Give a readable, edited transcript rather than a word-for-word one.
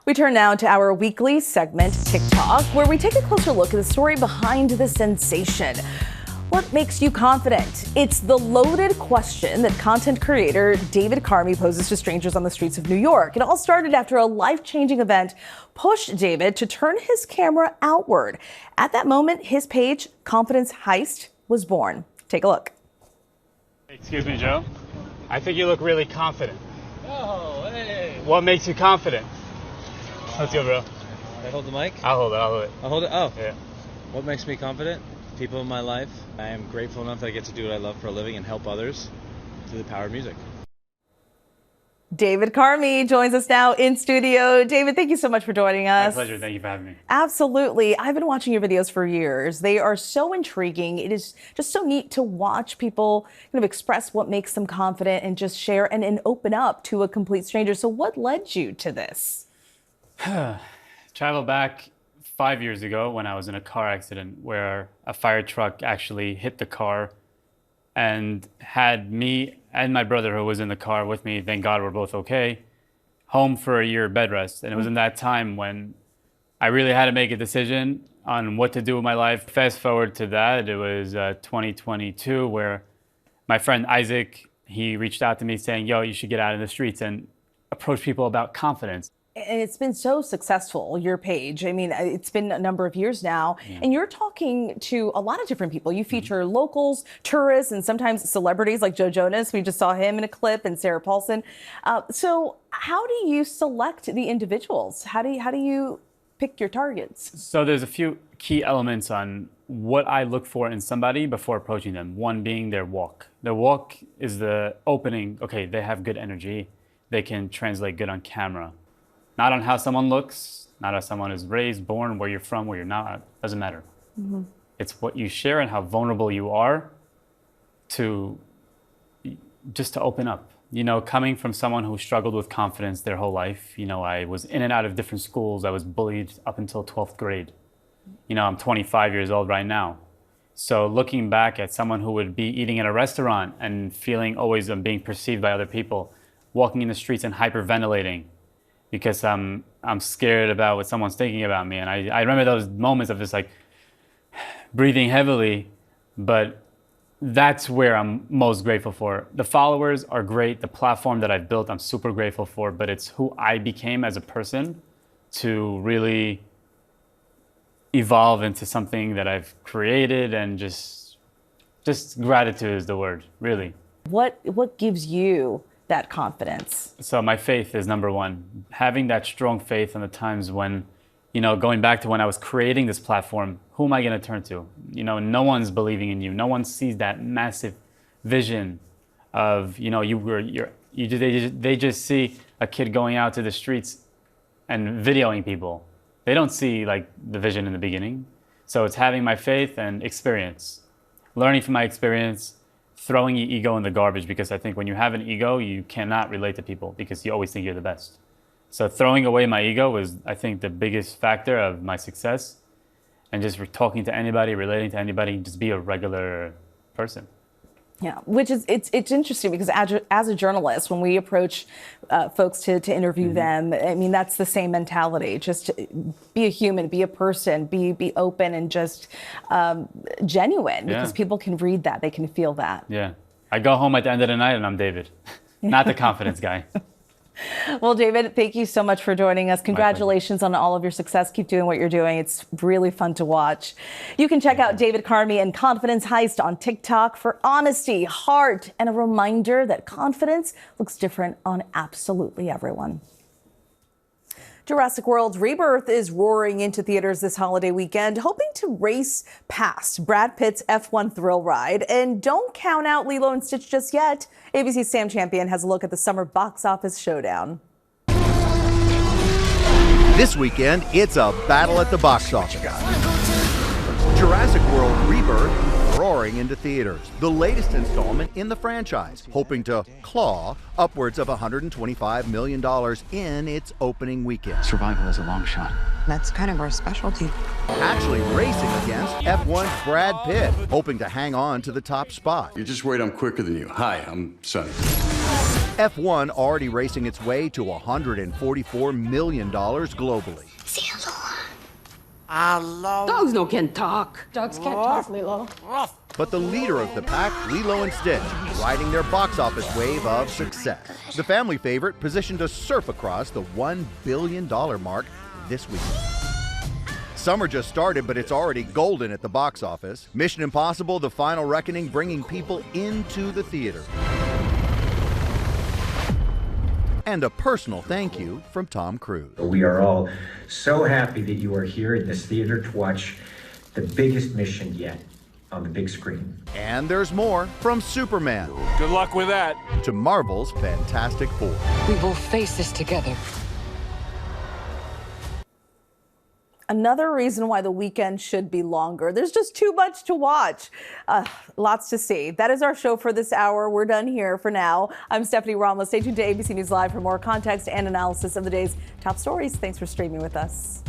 We turn now to our weekly segment, TikTok, where we take a closer look at the story behind the sensation. What makes you confident? It's the loaded question that content creator David Carmi poses to strangers on the streets of New York. It all started after a life-changing event pushed David to turn his camera outward. At that moment, his page, Confidence Heist, was born. Take a look. Excuse me, Joe. I think you look really confident. Oh, hey. What makes you confident? Let's go, bro. I hold the mic? I'll hold it. I'll hold it? Oh. Yeah. What makes me confident? People in my life. I am grateful enough that I get to do what I love for a living and help others through the power of music. David Carmi joins us now in studio. David, thank you so much for joining us. My pleasure. Thank you for having me. Absolutely. I've been watching your videos for years. They are so intriguing. It is just so neat to watch people kind of express what makes them confident and just share and open up to a complete stranger. So what led you to this? Travel back 5 years ago when I was in a car accident where a fire truck actually hit the car and had me and my brother, who was in the car with me, thank God we're both okay, home for a year bed rest. And it was in that time when I really had to make a decision on what to do with my life. Fast forward to that, it was 2022 where my friend Isaac, he reached out to me saying, yo, you should get out in the streets and approach people about confidence. And it's been so successful, your page. I mean, it's been a number of years now, and you're talking to a lot of different people. You feature locals, tourists, and sometimes celebrities like Joe Jonas. We just saw him in a clip, and Sarah Paulson. So how do you select the individuals? How do you pick your targets? So there's a few key elements on what I look for in somebody before approaching them. One being their walk. Their walk is the opening. Okay, they have good energy. They can translate good on camera. Not on how someone looks, not how someone is raised, born, where you're from, where you're not, doesn't matter. Mm-hmm. It's what you share and how vulnerable you are to just to open up. You know, coming from someone who struggled with confidence their whole life, you know, I was in and out of different schools. I was bullied up until 12th grade. You know, I'm 25 years old right now. So looking back at someone who would be eating at a restaurant and feeling always being perceived by other people, walking in the streets and hyperventilating, because I'm scared about what someone's thinking about me. And I remember those moments of just like breathing heavily, but that's where I'm most grateful for. The followers are great. The platform that I've built, I'm super grateful for, but it's who I became as a person to really evolve into something that I've created, and just gratitude is the word, really. What gives you that confidence? So my faith is number one. Having that strong faith in the times when, you know, going back to when I was creating this platform, who am I going to turn to? You know, no one's believing in you. No one sees that massive vision of, you know, they just see a kid going out to the streets and videoing people. They don't see like the vision in the beginning. So it's having my faith and experience, learning from my experience, throwing your ego in the garbage, because I think when you have an ego, you cannot relate to people because you always think you're the best. So throwing away my ego was, I think, the biggest factor of my success, and just talking to anybody, relating to anybody, just be a regular person. Yeah, which is, it's interesting because as a journalist, when we approach folks to interview them, I mean, that's the same mentality. Just be a human, be a person, be open and just genuine, because people can read that, they can feel that. Yeah, I go home at the end of the night and I'm David, not the confidence guy. Well, David, thank you so much for joining us. Congratulations on all of your success. Keep doing what you're doing. It's really fun to watch. You can check out David Carmi and Confidence Heist on TikTok for honesty, heart, and a reminder that confidence looks different on absolutely everyone. Jurassic World Rebirth is roaring into theaters this holiday weekend, hoping to race past Brad Pitt's F1 thrill ride. And don't count out Lilo and Stitch just yet. ABC's Sam Champion has a look at the summer box office showdown. This weekend, it's a battle at the box office. Jurassic World Rebirth roaring into theaters, the latest installment in the franchise, hoping to claw upwards of $125 million in its opening weekend. Survival is a long shot. That's kind of our specialty. Actually racing against F1's Brad Pitt, hoping to hang on to the top spot. You're just worried I'm quicker than you. Hi, I'm Sonny. F1 already racing its way to $144 million globally. Dogs no can talk. Dogs can't talk, Lilo. But the leader of the pack, Lilo and Stitch, riding their box office wave of success. The family favorite positioned to surf across the $1 billion mark this week. Summer just started, but it's already golden at the box office. Mission Impossible: The Final Reckoning bringing people into the theater. And a personal thank you from Tom Cruise. We are all so happy that you are here in this theater to watch the biggest mission yet on the big screen. And there's more, from Superman Good luck with that. to Marvel's Fantastic Four. We will face this together. Another reason why the weekend should be longer. There's just too much to watch. Lots to see. That is our show for this hour. We're done here for now. I'm Stephanie Ramos. Stay tuned to ABC News Live for more context and analysis of the day's top stories. Thanks for streaming with us.